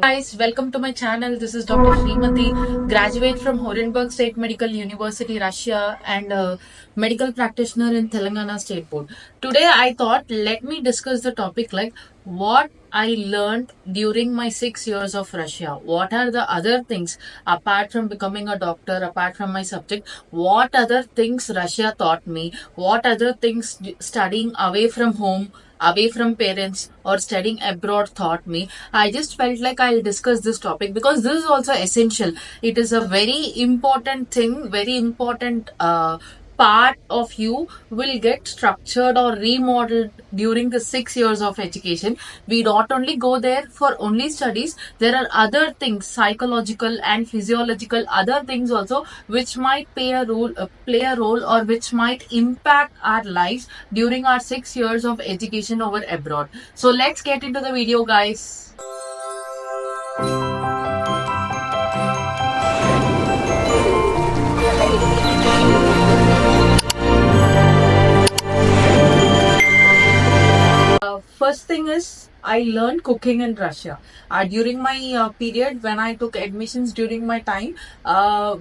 Guys, welcome to my channel. This is Dr. Srimati, graduate from Horenberg State Medical University, Russia, and a medical practitioner in Telangana State Board. Today, I thought let me discuss the topic like what I learned during my 6 years of Russia. What are the other things apart from becoming a doctor, apart from my subject? What other things Russia taught me? What other things studying away from home? Away from parents or studying abroad taught me. I just felt like I'll discuss this topic because this is also essential. It is a very important thing, very important part of you will get structured or remodeled during the 6 years of education. We not only go there for only studies, there are other things, psychological and physiological, other things also, which might play a role or which might impact our lives during our 6 years of education over abroad. So let's get into the video, guys. First thing is I learned cooking in Russia. During my period when I took admissions during my time,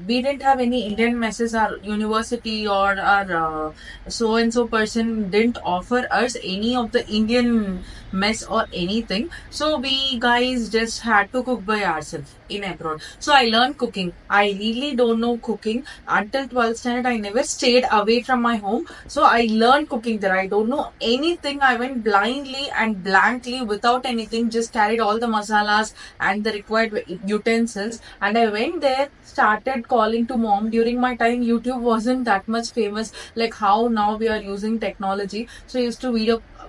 we didn't have any Indian messes. Our university or our so and so person didn't offer us any of the Indian mess or anything. So we guys just had to cook by ourselves in abroad. So I learned cooking. I really don't know cooking until 12th standard. I never stayed away from my home. So I learned cooking there. I don't know anything. I went blindly and blankly without anything, just carried all the masalas and the required utensils, and I went there, started calling to mom. During my time, YouTube wasn't that much famous like how now we are using technology. So I used to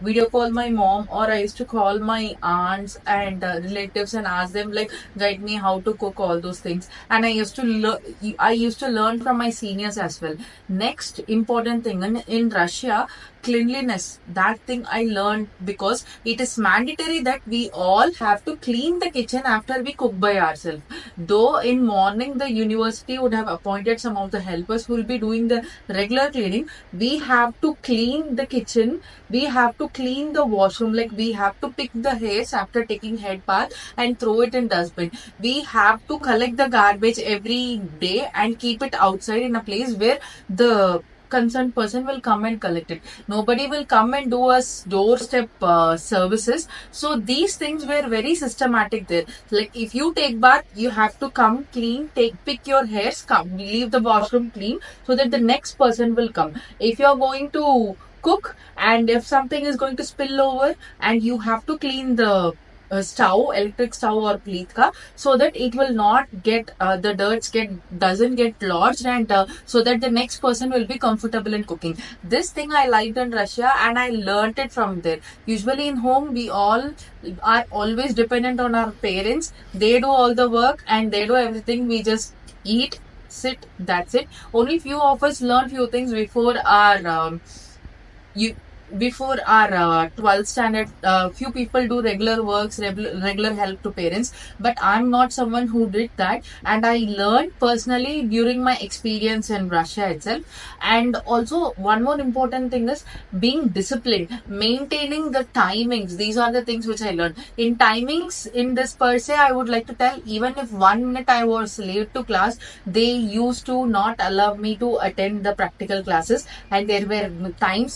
video call my mom, or I used to call my aunts and relatives and ask them like guide me how to cook all those things. And I used to learn from my seniors as well. Next important thing in Russia, cleanliness. That thing I learned because it is mandatory that we all have to clean the kitchen after we cook by ourselves. Though in morning the university would have appointed some of the helpers who will be doing the regular cleaning, we have to clean the kitchen, we have to clean the washroom, like we have to pick the hairs after taking head bath and throw it in dustbin. We have to collect the garbage every day and keep it outside in a place where the concerned person will come and collect it. Nobody will come and do us doorstep services. So these things were very systematic there. Like if you take bath, you have to come clean, pick your hairs, come leave the washroom clean so that the next person will come. If you are going to cook and if something is going to spill over, and you have to clean the stove, electric stove or plitka, so that it will not get the doesn't get lodged, and so that the next person will be comfortable in cooking. This thing I liked in Russia and I learned it from there. Usually in home we all are always dependent on our parents. They do all the work and they do everything. We just eat, sit, that's it. Only few of us learn few things before our you before our 12th standard. Few people do regular works, regular help to parents, but I'm not someone who did that, and I learned personally during my experience in Russia itself. And also one more important thing is being disciplined, maintaining the timings. These are the things which I learned. In timings, in this per se, I would like to tell, even if 1 minute I was late to class, they used to not allow me to attend the practical classes. And there were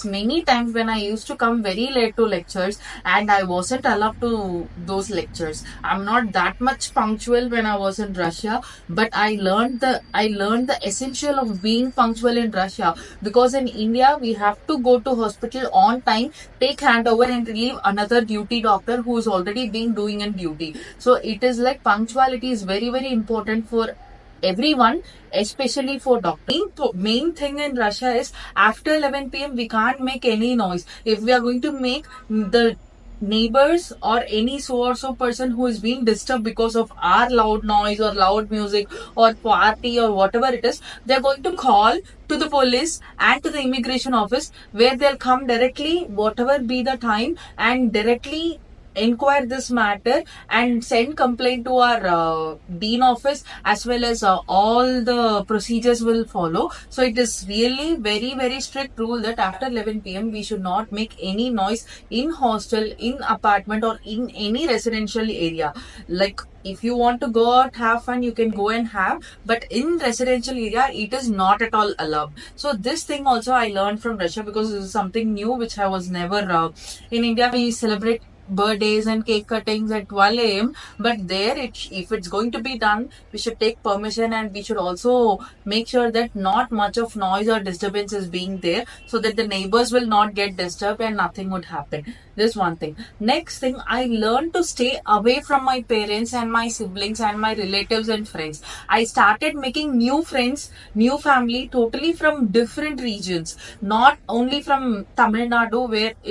many times when I used to come very late to lectures and I wasn't allowed to those lectures. I'm not that much punctual when I was in Russia, but I learned the essential of being punctual in Russia, because in India we have to go to hospital on time, take handover and relieve another duty doctor who is already been doing in duty. So it is like punctuality is very, very important for everyone, especially for doctors. Main thing in Russia is after 11 p.m. we can't make any noise. If we are going to make, the neighbors or any so or so person who is being disturbed because of our loud noise or loud music or party or whatever it is, they're going to call to the police and to the immigration office, where they'll come directly, whatever be the time, and directly inquire this matter and send complaint to our dean office, as well as all the procedures will follow. So it is really very strict rule that after 11 p.m. we should not make any noise in hostel, in apartment, or in any residential area. Like, if you want to go out, have fun, you can go and have, but in residential area it is not at all allowed. So this thing also I learned from Russia, because this is something new which I was never in India. We celebrate birthdays and cake cuttings at 12 a.m. But there, if it's going to be done, we should take permission, and we should also make sure that not much of noise or disturbance is being there, so that the neighbors will not get disturbed and nothing would happen. This one thing. Next thing, I learned to stay away from my parents and my siblings and my relatives and friends. I started making new friends, new family, totally from different regions, not only from Tamil Nadu,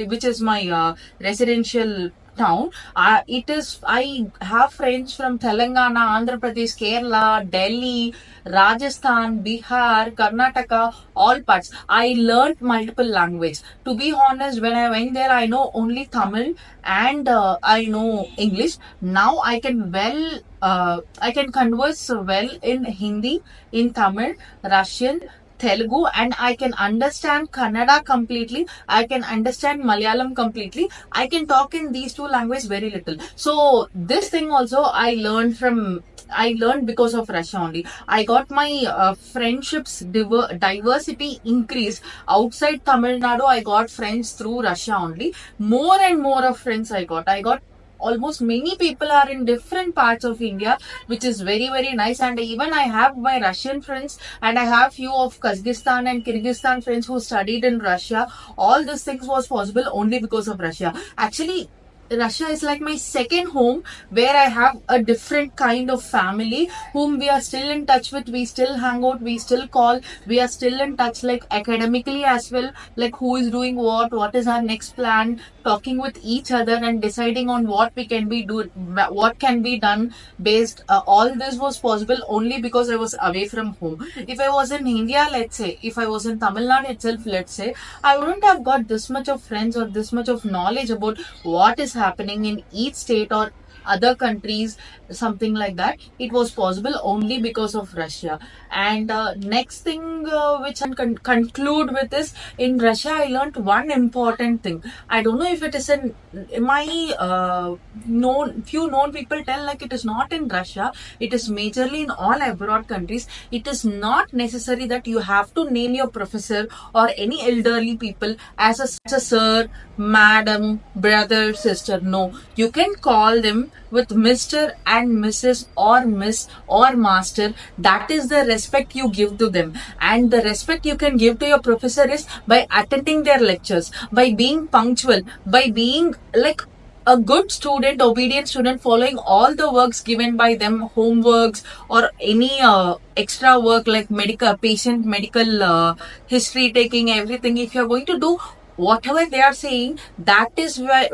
which is my residential town. I have friends from Telangana, Andhra Pradesh, Kerala, Delhi, Rajasthan, Bihar, Karnataka, all parts. I learned multiple language. To be honest, when I went there, I know only Tamil and I know English. Now I can converse well in Hindi, in Tamil, Russian, Telugu, and I can understand Kannada completely. I can understand Malayalam completely. I can talk in these two languages very little. So this thing also I learned because of Russia only. I got my friendships diversity increased. Outside Tamil Nadu, I got friends through Russia only. More and more of friends I got. Almost many people are in different parts of India, which is very nice. And even I have my Russian friends, and I have few of Kazakhstan and Kyrgyzstan friends who studied in Russia. All these things was possible only because of Russia. Actually, Russia is like my second home, where I have a different kind of family whom we are still in touch with. We still hang out, we still call, we are still in touch, like academically as well, like who is doing what is our next plan, talking with each other and deciding on what what can be done based. All this was possible only because I was away from home. If I was in India, let's say, if I was in Tamil Nadu itself, let's say, I wouldn't have got this much of friends or this much of knowledge about what is happening in each state or other countries, something like that. It was possible only because of Russia. And next thing, which I can conclude with, is in Russia I learned one important thing. I don't know if it is in my few known people tell, like, it is not in Russia, it is majorly in all abroad countries. It is not necessary that you have to name your professor or any elderly people as a sir, madam, brother, sister. No, you can call them with Mr. and Mrs. or Miss or Master. That is the respect you give to them. And the respect you can give to your professor is by attending their lectures, by being punctual, by being like a good student, obedient student, following all the works given by them, homeworks or any extra work like medical history taking, everything. If you're going to do whatever they are saying, that is why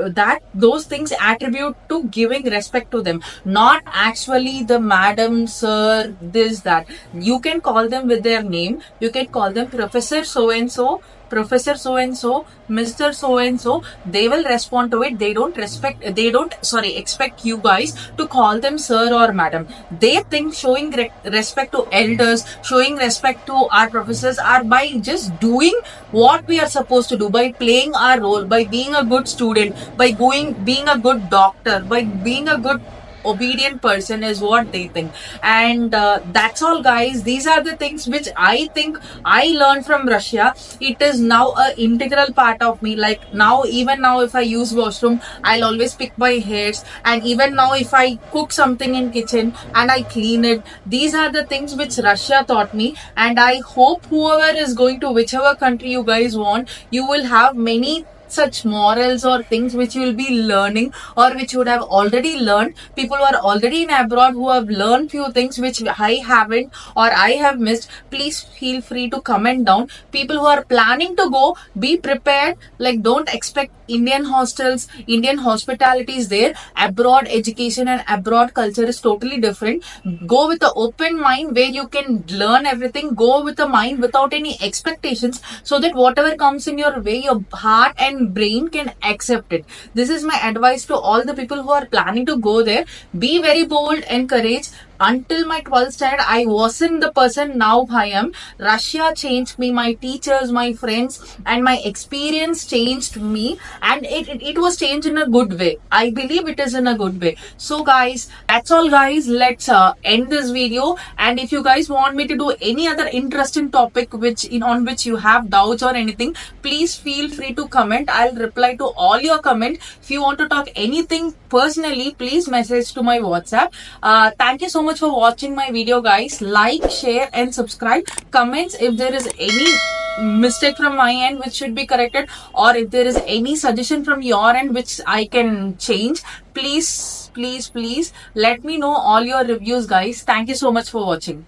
those things attribute to giving respect to them, not actually the madam, sir, this, that. You can call them with their name. You can call them Professor so and so, Professor so and so, Mr. so and so. They will respond to it. They don't expect you guys to call them sir or madam. They think showing respect to elders, showing respect to our professors, are by just doing what we are supposed to do, by playing our role, by being a good student, by being a good doctor, by being a good obedient person, is what they think. And that's all, guys. These are the things which I think I learned from Russia. It is now a integral part of me. Like, even now if I use washroom, I'll always pick my hairs. And even now if I cook something in kitchen and I clean it, these are the things which Russia taught me. And I hope whoever is going to whichever country you guys want, you will have many such morals or things which you will be learning, or which you would have already learned. People who are already in abroad, who have learned few things which I haven't or I have missed, please feel free to comment down. People who are planning to go, be prepared. Like, don't expect Indian hostels, Indian hospitality is there. Abroad education and abroad culture is totally different. Go with an open mind where you can learn everything. Go with a mind without any expectations, so that whatever comes in your way, your heart and Russian brain can accept it. This is my advice to all the people who are planning to go there. Be very bold and courage. Until my 12th standard, I wasn't the person now I am. Russia changed me, my teachers, my friends, and my experience changed me, and it was changed in a good way. I believe it is in a good way. So guys, that's all guys. Let's end this video. And if you guys want me to do any other interesting topic on which you have doubts or anything, please feel free to comment. I'll reply to all your comment. If you want to talk anything personally, please message to my WhatsApp. Thank you so much for watching my video guys. Like, share and subscribe. Comments if there is any mistake from my end which should be corrected, or if there is any suggestion from your end which I can change, please let me know all your reviews guys. Thank you so much for watching.